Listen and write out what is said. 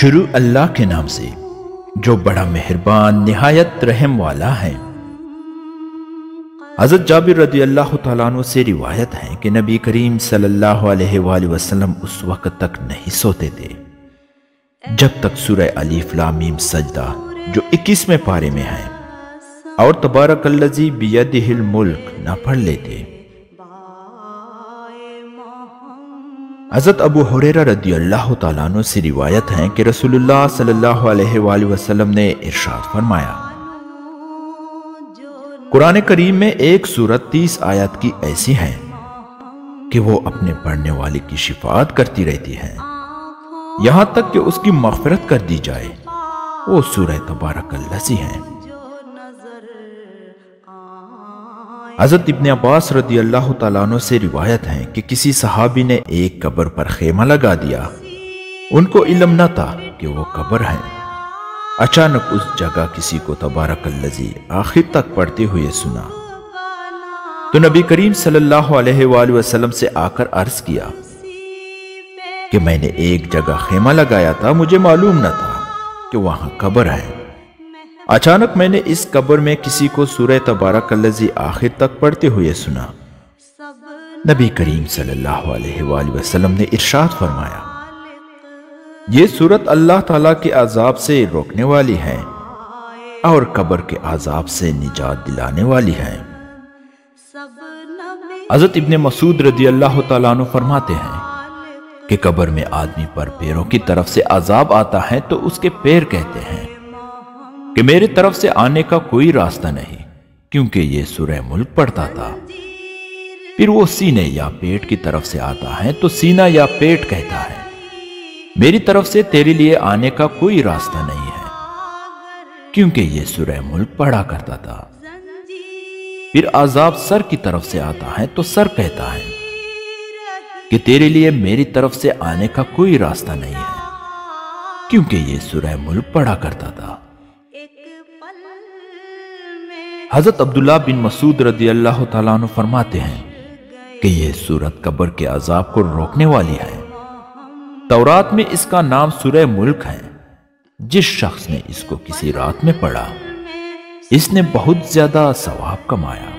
شروع اللہ کے نام سے جو بڑا مہربان نہایت رحم والا ہے۔ حضرت جابر رضی اللہ تعالیٰ عنہ سے روایت ہے کہ نبی کریم صلی اللہ علیہ وآلہ وسلم اس وقت تک نہیں سوتے تھے جب تک سورہ الف لام میم سجدہ جو 21ویں پارے میں ہے اور تبارک الذی بیدہ الملک نہ پڑھ لیتے۔ حضرت ابو ہریرہ رضی اللہ تعالیٰ عنہ سے روایت ہے کہ رسول اللہ صلی اللہ علیہ وآلہ وسلم نے ارشاد فرمایا، قرآن کریم میں ایک سورت 30 آیات کی ایسی ہے کہ وہ اپنے پڑھنے والے کی شفاعت کرتی رہتی ہے یہاں تک کہ اس کی مغفرت کر دی جائے۔ وہ سورہ تبارک الذی ہے۔ حضرت ابن عباس رضی اللہ تعالیٰ عنہ سے روایت ہے کہ کسی صحابی نے ایک قبر پر خیمہ لگا دیا۔ ان کو علم نہ تھا کہ وہ قبر ہے۔ اچانک اس جگہ کسی کو تبارک الذی آخر تک پڑھتے ہوئے سنا تو نبی کریم صلی اللہ علیہ وآلہ وسلم سے آ کر عرض کیا کہ میں نے ایک جگہ خیمہ لگایا تھا، مجھے معلوم نہ تھا کہ وہاں قبر ہے۔ اچانک میں نے اس قبر میں کسی کو سورہ تبارک الذی آخر تک پڑھتے ہوئے سنا۔ نبی کریم صلی اللہ علیہ وآلہ وسلم نے ارشاد فرمایا، یہ سورت اللہ تعالیٰ کے عذاب سے روکنے والی ہے اور قبر کے عذاب سے نجات دلانے والی ہے۔ حضرت ابن مسعود رضی اللہ تعالیٰ عنہ فرماتے ہیں کہ قبر میں آدمی پر پیروں کی طرف سے عذاب آتا ہے تو اس کے پیر کہتے ہیں کہ میرے طرف سے آنے کا کوئی راستہ نہیں، کیونکہ یہ سورہ ملک پڑھتا تھا۔ پھر وہ سینے یا پیٹ کی طرف سے آتا ہے تو سینہ یا پیٹ کہتا ہے میری طرف سے تیرے لیے آنے کا کوئی راستہ نہیں ہے، کیونکہ یہ سورہ ملک پڑھا کرتا تھا۔ پھر عذاب سر کی طرف سے آتا ہے تو سر کہتا ہے کہ تیرے لیے میری طرف سے آنے کا کوئی راستہ نہیں ہے، کیونکہ یہ سورہ ملک پڑھا کرتا تھا۔ حضرت عبداللہ بن مسعود رضی اللہ تعالیٰ عنہ فرماتے ہیں کہ یہ سورت قبر کے عذاب کو روکنے والی ہے۔ تورات میں اس کا نام سورہ ملک ہے۔ جس شخص نے اس کو کسی رات میں پڑھا اس نے بہت زیادہ ثواب کمایا۔